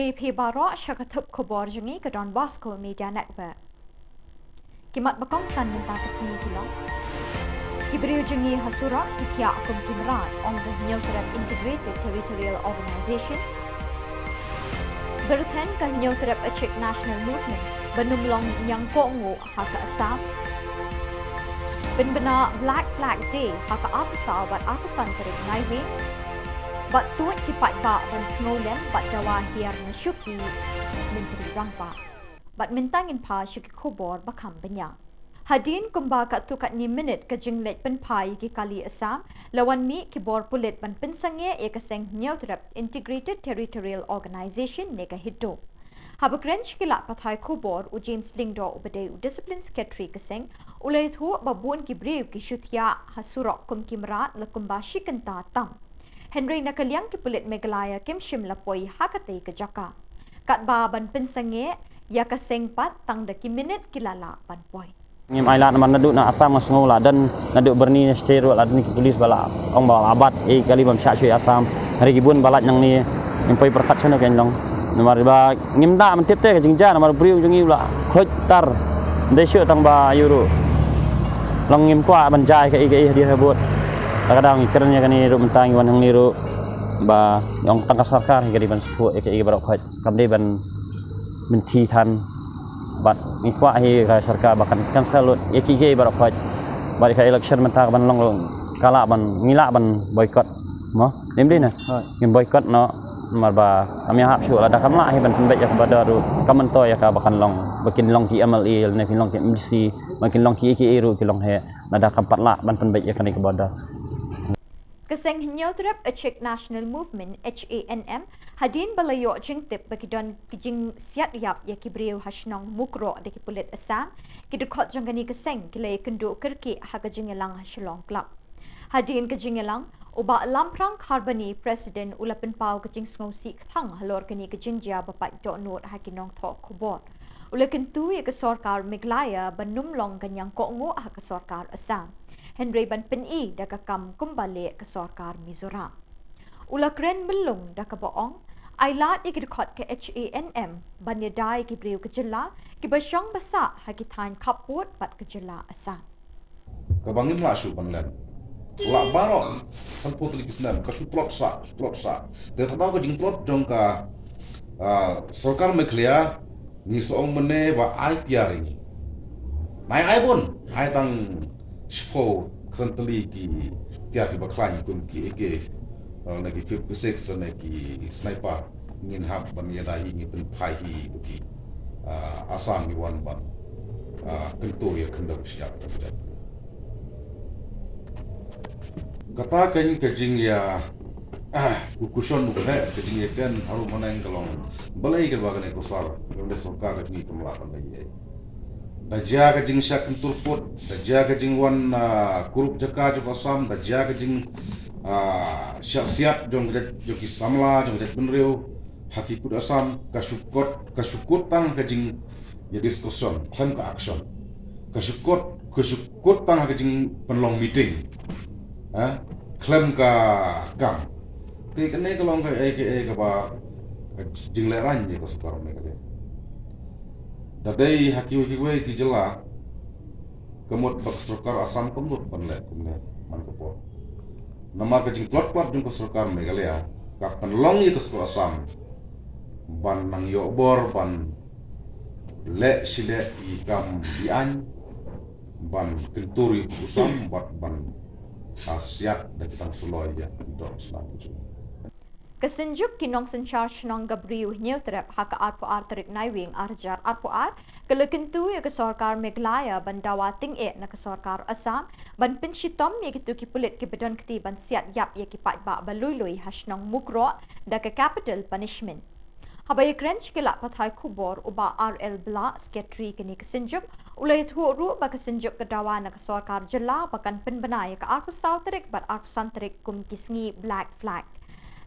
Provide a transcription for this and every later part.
GP Barok Shakatup Khubor Jungi ke Don Bosco Media Network. Kimat bakong san minta kesini Shillong. Kibriu Jungi Hasura Kikia Akum Kimran on the Nyotrat Integrated Territorial Organization. Berten ke Nyotrat Achik National Movement Benumlong Yang Kongo Haka Assam. Benbena Black Flag Day Haka Apasa Bat Apasan Terik Naiwe. Bat tuat kipat ba ban sngolen bat dawa hiar na syuki menteri rangpa. Bat mentangin pa syuki Khubor bakam benya. Hadin kumba ka tukat ni minute ka jinglet penpai ki kali Assam lawan mi kibor pulit ban pensange e kaseng Nyotrat Integrated Territorial Organization nega hito. Habakren shikila pathai Khubor u James Lingdo ubade u Discipline Secretary kaseng ulay thu babun ki brew ki syutia hasurok kum kimra la kumba shikanta tam. Henry nakaliang kipulit Meghalaya Kim Shimla poi hakatay ke Jaka. Kat ba ban pensange ya kaseng pat tang da ki minute kilala ban poi. Ngim ailat man naduk na Assam ngasngola dan naduk berni stero la ni polis bala ong bala abat kali bam sya chui Assam hari kibun balat yang ni poi perkat sana kan long. Nomor ba ngim da man tip te ke jingja nomor briu jungi la khoj tar de syo tang ba euro. Long ngim kwa ban jai ke dia habut. Kadang ikannya kan ni ru mentang wan hang ni ru ba yang tangka sarkar hingga di ban setu ke barok khaj kamde ban menti than bat ngikwa hi ka sarkar bahkan cancel ke barok khaj bari ka election mentang ban long kala ban ngila ban boycott mo nemdi na ngim boycott no mar ba kami hap syu ada kamla hi ban pembet ya kepada ru kamen to ya ka bahkan long bakin long ki MLE ne long ki MDC makin long ki ru ki long he ada kampat la ban pembet ya kan kepada Kaseng Nyotrat Achik National Movement HANM hadin balayo jingtip bakidon kijing siat yap ya kibriu hasnong mukro de kipulit Assam kidukot jangani kaseng kilay kendu kerki haga jingelang Shillong Club. Hadin ke jingelang uba lamprang karbani President ulapin pau kejing sngosi thang halor kini kejingja bapak donut hakinong thok Khubor. Ulakin tu ya ke sorkar Meghalaya benumlong kanyang kongo ha ke sorkar Assam. Henry ban peni da kakam kumbali ke sorkar Mizoram. Ula kren belung da kaboong ailat ikidkot ke HANM banyadai ki briu ke Jylla ki basyang basa hakitain kaput bat ke Jylla Assam. Kabangin la su banlan. La barok samput li kisnan ka sutlot sa. De taba ko jing tlot jong ka sorkar Meghalaya ni soong mene ba ai tiari ni. Mai ai bon ai tang Shpo kentali ki tiap ki baklan kun ki eke lagi 56 lagi sniper ngin hab ban ya dahi ngi pen pai hi ki Assam ni wan ban kentu ya kendam siap terjadi kata kan ke jing ya kukuson nu he ke jing kan haru manang kalong balai ke bagan ko sar le sorkar ni tumla kan dai Dajia ke jing syak kentur put, dajia ke jing wan kurup jaka jok Assam, dajia ke jing syak siap jong joki samla jong benriu haki kud Assam kasukut tang ke jing ya diskussion, klaim ke action, kasukut tang ke jing penlong meeting, klaim ke gam, ti kene kelong ke ba jing leran je kasukar mereka. Dadai haki ki Jylla kemut bak sorkar Assam kemut panlet kumne man ko nama ka jing plot jung ko sorkar Meghalaya ka penlong ye ko sorkar Assam ban nang yo bor ban le sile i kam dian ban kenturi usam ban asiat da kitang suloi ya do selanjutnya Kesenjuk kinong senchar shnong gabriu Nyotrat haka arpo terik naiwing arjar arpo kelekentu ya ke sorkar Meghalaya bandawa ting na ke sorkar Assam ban penshitom ya kitu kipulit ki bedon keti ban siat yap ya kipat ba balului hasnong mukro da ke capital punishment. Habai kren shikila pathai Khubor uba RL Bla Secretary kini kesenjuk ulai thu ba kesenjuk kedawa na ke sorkar Jylla bakan penbena ya ke arpo terik bat arpo terik kum kisngi Black Flag.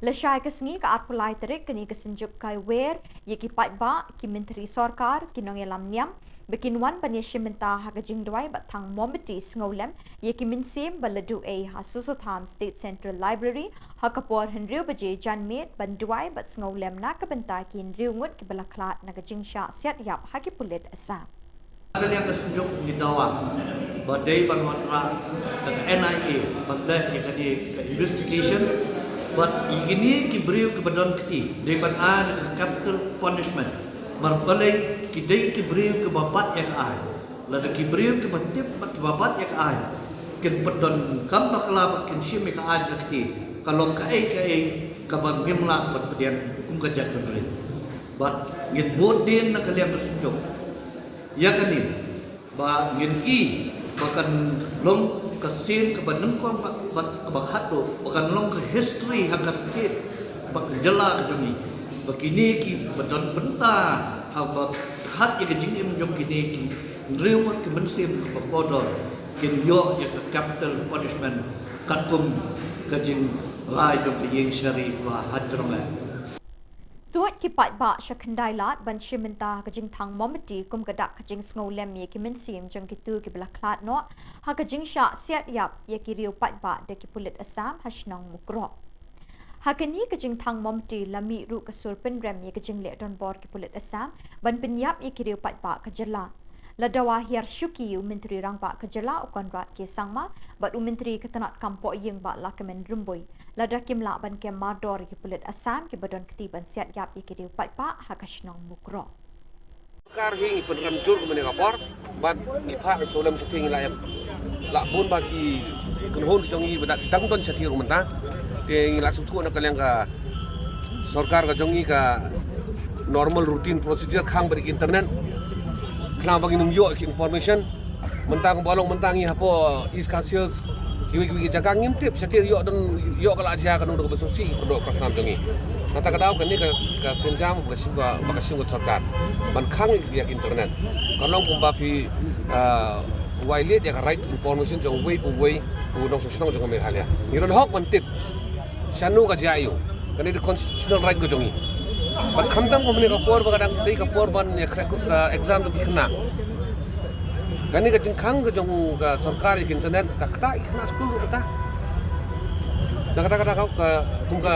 Lashai kesengi ke arpulai terik kini kesenjuk kai wer ye ki pat ba ki menteri sarkar ki nong elam niam bekinwan banya shimenta hakajing dwai batang mometi ngolem ye ki minsim baladu a hasusotham State Central Library hakapor henriu baje janmet banduai bat ngolem nak benta ki henriu ngut ki balaklat nagajing sha siat yap haki pulit asa. Kalian kesunjuk di dawa badai banwara ke NIA badai yang ke investigation but ini kibriu ke badan keti daripada ada ke capital punishment marbalai kidai kibriu ke bapat yang ai lada kibriu ke batip ke bapat yang ai ken badan kam bakla ken shim ke ai keti kalau ke ai ke bang gimla berpedian hukum kejat berdiri but ngit bodin nak kalian kesunjuk ya kan ni ba ngin i bahkan long kesin ke benengkong bakhat tu bahkan long ke history hak state bak Jylla ke jongi begini ki badan benta ha khat ke jing im jong kini ki riwat ke bensim ke kodor kin yo ke capital punishment katum ke jing rai jong yeng syari wa hadrong la Tuat ki pat ba syakandai lat ban shimenta kajing thang mometi kum kadak kajing ngolem ye ki mensim jong kitu ki belaklat no ha kajing sha siat yap ye ki riu pat ba de ki pulit asam hasnong mukro ha kani kajing thang mometi lami ru kasur penrem ye kajing le don bor ki pulit asam ban penyap ye ki riu pat ba ka Jylla ladawa hiar syuki menteri rangpa ka Jylla ukonrat ki sangma bat menteri ketanat kampok yeng ba lakamen rumboi lada kimla ban kem mador ki pulit asam ki badon ketiban siat yap ki diu pat pa hakashnong mukro kar hing penram jur kemene kapor ban ni pha solam setting la la bon bagi kunhon jongi badak dang don chathi ru menta te la suthu na kalyang ka sarkar ka jongi ka normal routine procedure khang bari internet khna bagi num yo ki information mentang bolong mentangi hapo iskasios kiwi jaga ngimtip setir yo don yo kala aja kan untuk besusi untuk program jongi nata kadau kan ni ka senjam bakasim sarkar ban khang dia internet kalau pumba pi wailet ya right information jong way udong sosong jong Meghalaya ngiron hok mantip sanu ka jayo kan ni constitutional right ko jongi ban khamdam ko mene ka por bagadang dei ka por ban exam to kena kani ka jingkhang ka jong ka sarkari internet ka kata ikhna school kata nakata kau ka tumka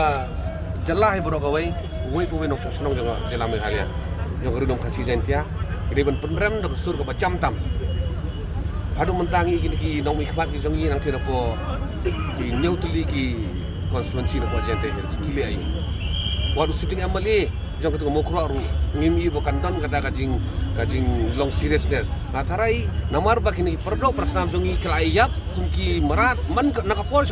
Jylla he boro kawai wei pu nok sonong jong Jylla Meghalaya jong ridong khasi jantia riban penrem dok sur ka bacam tam adu mentangi kini ki nong ikhmat ki jongi nang thira po ki neutli ki constituency na ko jante kile ayu wadu sitting amali jong ketu mokro ru ngimi bo kanton kata kajing long seriousness matarai namar bakini perdo prasnam jongi kelayap kumki merat man nakapor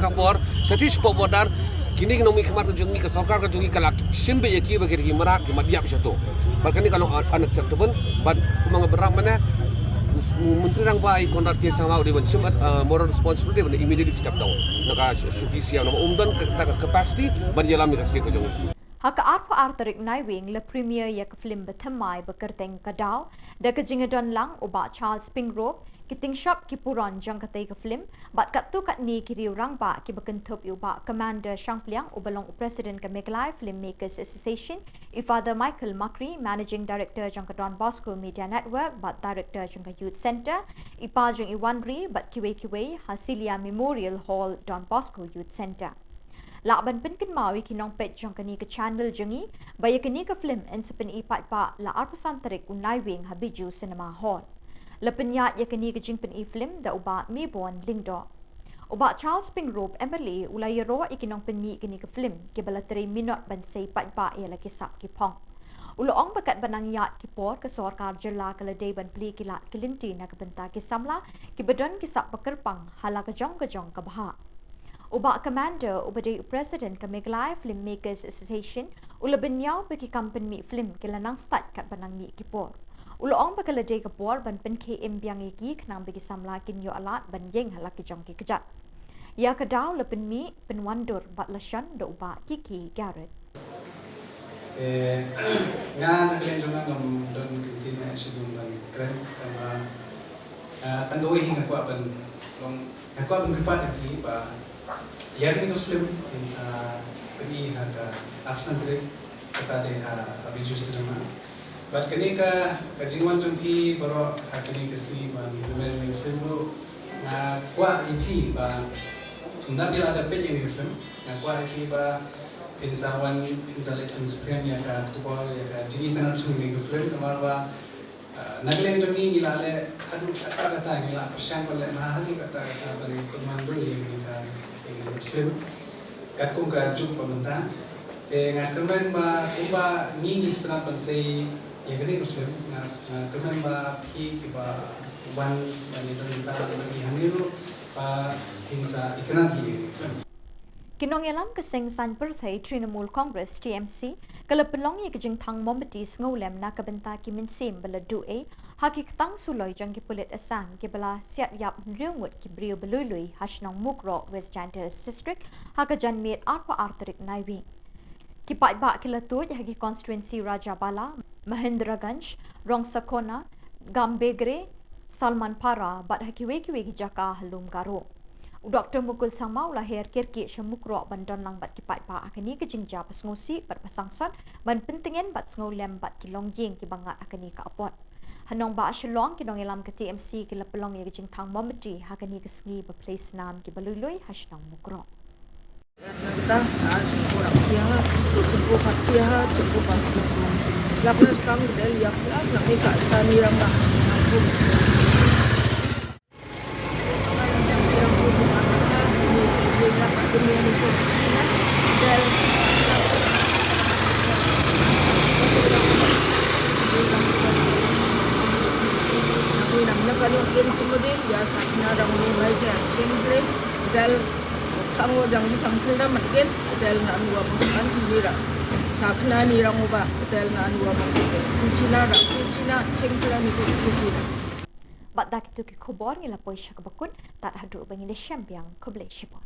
satis popodar kini nomi kemar jongi ke sarkar ke jongi kalak simbe yaki bagi merat ki madiap satu bahkan kalau unacceptable but kumang beram mana menteri rang bai kontrak ke sama di ban simat moral responsibility ban immediately step down naka suki siam nama umdan ke capacity ban Jylla Meghalaya ke jongi haka arpa artarik naiwing le premier ya ke film bethamai bekerteng kadau da ke jingadon lang uba Charles Pingrove kiting shop ki puron jang katei ke film bat kat tu kat ni ki riu rang ba ki bekentup uba commander Shangpliang ubalong president ke Meghalaya Filmmakers Association Father Michael Makri managing director jang ke Don Bosco Media Network bat director jang ke Youth Center ipa jang Iwanri bat kiwe Hasilia Memorial Hall Don Bosco Youth Center la ban pen kin mawi kinong pet jong kani ke channel jongi baya kani ke film en sepen ipat pa la arpusan tarik unai wing habiju cinema hall la penyat ya kani ke jing pen i film da uba mi bon lingdo uba Charles Pingrove Emily ulai ro ikinong pen mi kani ke film ke bala 3 minute ban sei pat pa ya la kisap ki pong uloong bakat banang yat ki por ke sarkar Jylla kala day ban pli kilat kelinti na ke benta ki samla ki bedon kisap pekerpang hala ke jong ke baha uba commander ubade president ke Meghalaya Filmmakers Association ula benyau bagi company mi film ke lanang start kat banang mi kipor uloong bakala day kapor ban pen KM biang iki kenang bagi samla kin yo alat ban yeng halak ki jong ki kejat ya kadau le pen mi pen wandur bat lashan do uba Kiki Garrett nga naglen jong ngam don tin na sidum ban kren tama tandoy hinga ko apan long ako ang gripat aki ba yang ni film in sa kami haka absen krik kata deh abiju sedema. But kini kajinwan jumpi baru kini kesi ban lumayan film na kuat IP ba nabil ada page yang film na kuat IP ba pinsawan pinsalit Instagram ya ka Khubor ya ka jini tanah chung ni film kamar ba naglen jami ngilale adu kata ngila persiang balik mahal kata balik pemandu yang ni film kat kung ka juk pemerintah ngaturman ba umba ni istana menteri ya gini film ngaturman ba pi ki ba wan ni pemerintah bagi hamilu ba pinsa ikna di film Kinongelam keseng san birthday Trinamool Congress TMC kalapelong ye kejing thang mombati ngolem na kabenta ki minsim bala du'e haki ketang suloi jang ki pulit asam ki bala siat yap riungut ki brio belului hashnong mukro West Jandas District haka janmit arpa arterik naiwi ki pai ba ki latut haki constituency Rajabala Mahendraganj Rongsakona Gambegre Salman Para bat haki weki jaka halum garo Dr. Mukul Sangmau lahir kirki syamukro bandon lang bat kipat pa akani ke jingja pas ngosi bat pasangsot ban pentingin bat ngolem bat kilong jing ki bangat akani ka apot hanong ba Shillong ki dongelam ke TMC ki lapelong ye jing thang momati hakani ke sngi ba place nam ki balului hashnong mukro kita orang siapa cukup hati cukup hati lapnas kang del yak nak ika tani ramba Kalau game kemudian ya sakna ramai baca simple dal kamu jangan sampai makin dal nak dua makan nira sakna nira ngubah dal nak dua makan kucina simple ni kucina. Bat dak itu ki Khubor ngila poisha kabakut tak hadu bangile syambiang kublai shipon.